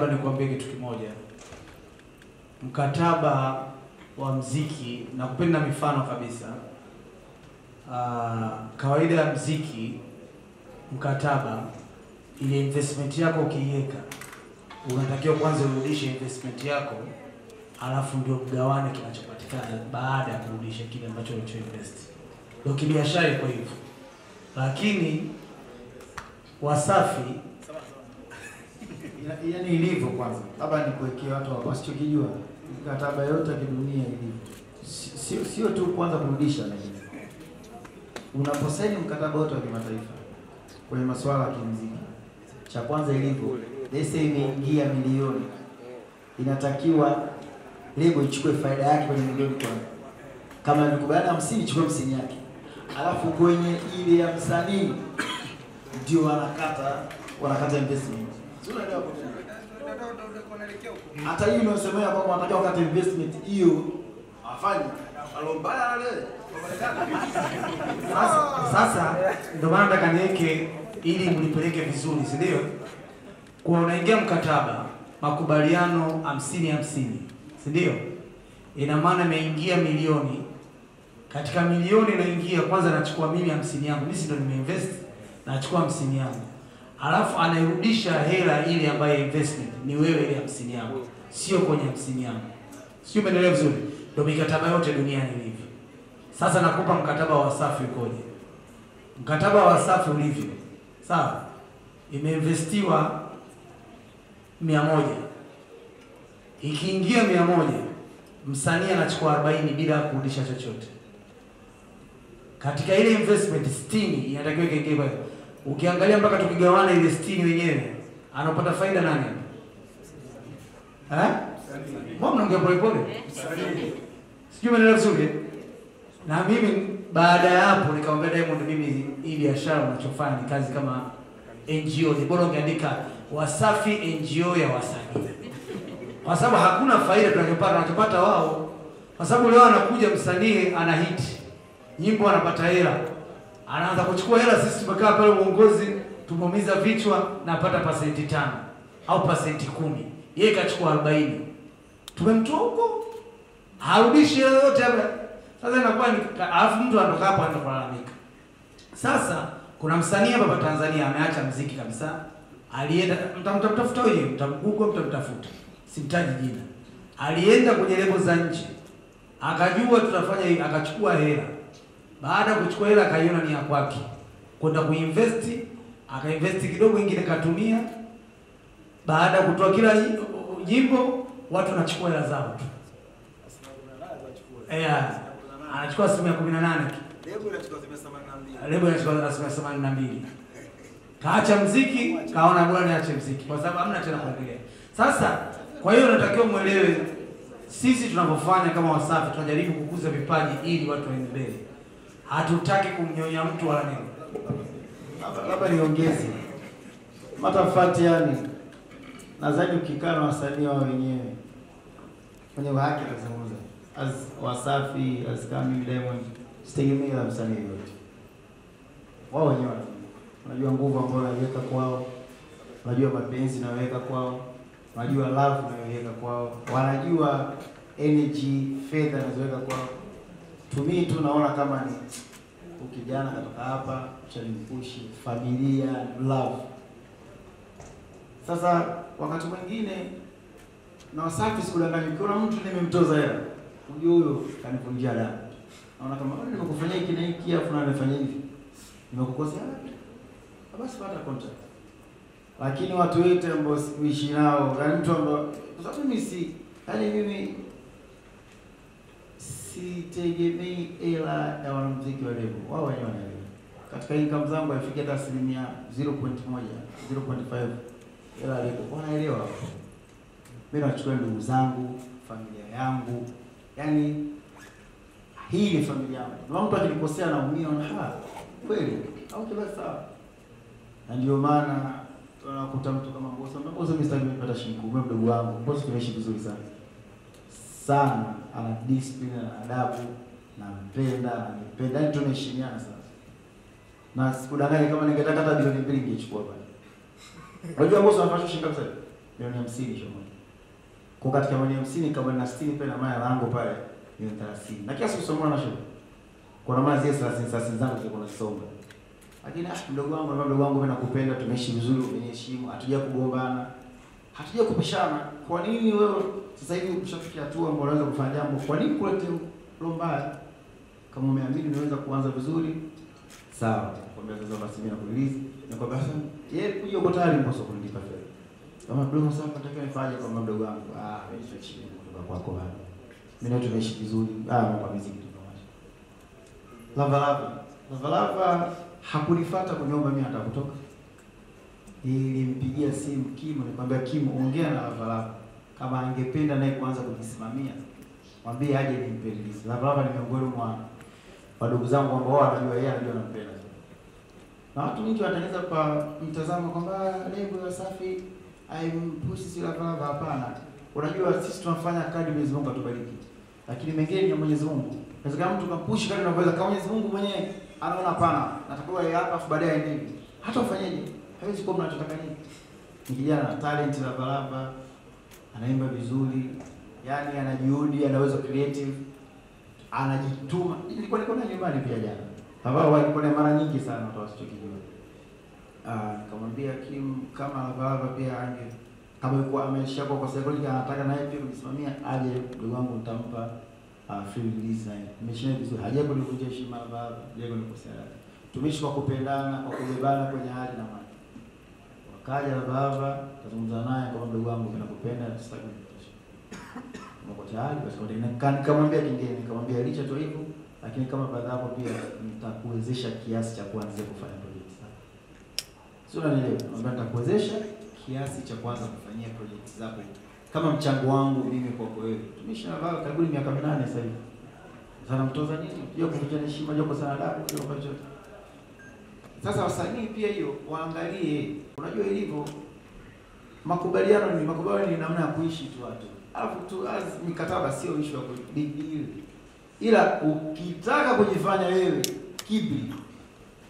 labda nikwambie kitu kimoja. Mkataba wa mziki, na kupenda mifano kabisa. Kawaida ya mziki, mkataba, ile investment yako ukiiweka, unatakiwa kwanza urudishe investment yako, alafu ndio mgawane kinachopatikana baada ya kurudisha kile ambacho ulichoinvest. Ndio kibiashara iko hivyo. Lakini Wasafi yaani ilivyo kwanza. Labda nikuwekea watu wasichokijua. Mkataba yote ya dunia ilivyo. Sio tu kwanza kurudisha, lakini unaposaini mkataba wote wa kimataifa kwenye masuala ya kimuziki, cha kwanza ilivyo, lese imeingia milioni, inatakiwa lebo ichukue faida yake kwenye milioni kwanza. Kama ilikubaliana 50, ichukue 50 yake. Alafu kwenye ile ya msanii ndio wanakata investment. Sio ndio hapo? Hata hiyo unasemea kwamba wanataka wakati investment hiyo afanye alombaya wale. Sasa ndio maana nataka niweke ili mlipeleke vizuri, si ndio? Kwa unaingia mkataba, makubaliano 50-50, si ndio? Ina maana imeingia milioni. Katika milioni inaingia, kwanza nachukua mimi 50 yangu. Mimi ndio nimeinvest, nachukua 50 yangu. Alafu anairudisha hela ile ambayo investment ni wewe ile 50 yangu, sio kwenye 50 yangu. Sio, umeelewa vizuri? Ndio mikataba yote duniani ilivyo. Sasa nakupa mkataba wa Wasafi ukoje. Mkataba wa Wasafi ulivyo, sawa? Imeinvestiwa 100. Ikiingia 100, msanii anachukua 40 bila kurudisha chochote. Katika ile investment 60 inatakiwa ikiingie pale. Ukiangalia mpaka tukigawana ile 60 wenyewe, anapata faida nani? Mbona mnaongea pole pole? Sijui umeelewa vizuri? Na mimi baada ya hapo nikamwambia Diamond, mimi hii biashara unachofanya ni kazi kama NGO, ni bora ungeandika Wasafi NGO ya wasanii. Kwa sababu hakuna faida tunachopata wao. Kwa sababu leo anakuja msanii ana hit, nyimbo anapata hela. Anaanza kuchukua hela, sisi tumekaa pale uongozi tumeumiza vichwa na apata % 5 au % 10. Yeye kachukua 40. Tumemtoa huko. Harudishi yote hapa. Sasa inakuwa ni alafu mtu anatoka hapo anaanza kulalamika. Sasa kuna msanii hapa Tanzania ameacha muziki kabisa. Alienda, mtamtafuta wewe, mtamgoogle, mtamtafuta. Simtaji jina. Alienda kwenye lebo za nje. Akajua tutafanya hivi, akachukua hela. Baada ya kuchukua hela akaiona ni ya kwake. Kwenda kuinvest, akainvest kidogo, ingine katumia. Baada ya kutoa kila jimbo, watu wanachukua hela zao tu. Anachukua 18% tu. Lebo inachukua 82. Lebo inachukua 82. Kaacha muziki, kaona bora niache muziki kwa sababu hamna tena kuendelea. Sasa kwa hiyo natakiwa muelewe sisi tunapofanya kama Wasafi tunajaribu kukuza vipaji ili watu waende mbele. Hatutaki kumnyonya mtu wala nini. Labda niongeze. Matafati yani. Nadhani ukikaa na wasanii wao wenyewe kwenye haki tazungumza. As Wasafi, as kama Diamond, sitegemei la msanii yote. Wao wenyewe unajua nguvu ambayo wanaweka kwao. Unajua mapenzi naweka kwao. Unajua love naweka kwao. Wanajua energy, fedha naweka kwao. Tumii tu naona kama ni ukijana kutoka hapa, chalimpushi, familia, love. Sasa wakati mwingine na Wasafi sikudanganya, kuna mtu nimemtoza hela. Unajua huyo kanivunjia damu. Naona kama wewe nimekufanyia hiki na hiki afu na nifanyia hivi. Nimekukosea wapi? Basi pata contract. Lakini watu wote ambao kuishi nao, yani mtu ambao kwa sababu mimi sitegemei hela ya wanamuziki wa lebo. Wao wenyewe wanaelewa. Katika income zangu haifikia hata 0.1, 0.5 hela lebo. Wanaelewa. Mimi nachukua ndugu zangu, familia yangu. Yaani hii ni familia yangu. Na mtu akinikosea naumia na kweli. Au kila sawa. Na ndio maana tunakuta mtu kama Mbosso mimi sitaki kupata shilingi 10 mdogo wangu. Mbosso tunaishi vizuri sana, ana discipline na adabu, nampenda, yani tunaheshimiana sana. Na sikudanganya kama ningetaka hata bilioni 2 ningechukua pale. Unajua Mbosso anapaswa shilingi ngapi sasa? milioni 50 shomoni. Kwa katika milioni 50 kama na 60 pena maana lango pale milioni 30. Na kiasi kusomwa na shule. Kwa maana zile 30 zangu zilikuwa nasoma. Lakini mdogo wangu mimi nakupenda, tumeishi vizuri, umeniheshimu, hatuja kugombana. Hatuja kupishana. Kwa nini wewe sasa hivi umeshafikia hatua ambayo unaweza kufanya jambo? Kwa nini kulete mbaya? Kama umeamini unaweza kuanza vizuri, sawa. Kwambia sasa basi mimi nakurelease. Nakwambia sasa yeye kuja uko tayari mposo kunipa fedha. Kama mdogo sasa nataka nifanye kwa mdogo wangu. Mimi sio chini kutoka kwako baba. Mimi na tumeishi vizuri. Mambo miziki tunaacha. Lava hakunifuata kuniomba mimi hata kutoka. Nilimpigia simu Kim, nikamwambia Kim, ongea na Lava kama angependa naye kuanza kujisimamia. Mwambie aje nimpe release. Lava ni miongoni mwa wadogo zangu ambao wanajua yeye anajua nampenda. Na watu wengi wanaanza kwa mtazamo kwamba lebo ya Wasafi haimpushi si Lava. Hapana. Unajua sisi tunafanya kadri Mwenyezi Mungu atubariki. Lakini mengine ni Mwenyezi Mungu. Inawezekana mtu kampushi kadri anavyoweza, kama Mwenyezi Mungu mwenyewe anaona hapana, natakiwa hapa afu baadaye nini? Hata ufanyeje? Hawezi kuwa mnachotaka nini? Ni kijana na talent Lava, anaimba vizuri, yani ana juhudi, anaweza creative, anajituma. Nilikuwa na nyumbani pia jana. Lava walikuwa na mara nyingi sana watu wasichokijua. Nikamwambia Kim kama Lava pia kama yuko ameshakuwa kwa sababu anataka naye pia kujisimamia, aje ndugu wangu nitampa free release naye. Nimeshina vizuri. Hajapo nivunje heshima Lava, hajapo nikosea. Tumeishi kwa kupendana, kwa kubebana kwenye hali na mali. Wakaja Lava, kazungumza naye kama mdogo wangu ninakupenda, sitaki kukutisha. Niko tayari basi nikamwambia kingine, nikamwambia licha tu hivyo, lakini kama baada hapo pia nitakuwezesha kiasi cha kuanza kufanya project zako. Sio unanielewa? Naomba nitakuwezesha kiasi cha kuanza kufanyia project zako. Kama mchango wangu mimi kwako wewe. Tumeishi na Lava karibu miaka 8 sasa hivi. Sana mtoza nini? Unajua kuvunja heshima, unajua kwa sana adabu, unajua kwa chochote. Sasa wasanii pia hiyo waangalie, unajua ilivyo makubaliano ni namna ya kuishi tu watu. Alafu tu mikataba sio issue ya big deal. Ila ukitaka kujifanya wewe kibri,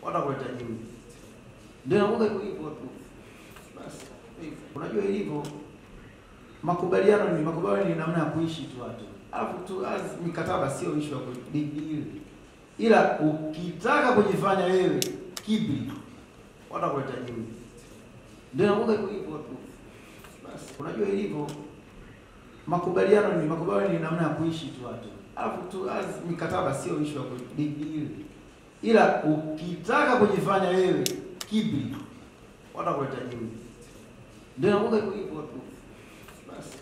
watakuleta juu. Ndio nakuga hivyo tu. Basi unajua ilivyo makubaliano ni namna ya kuishi tu watu. Alafu tu mikataba sio issue ya big deal. Ila ukitaka kujifanya wewe kibri, watakuleta juu. Ndio nakuga hivyo tu. Basi unajua ilivyo makubaliano ni namna ya kuishi tu watu. Alafu tu mikataba sio issue ya big deal. Ila ukitaka kujifanya wewe kibri, watakuleta juu. Ndio nakuga hivyo tu. Basi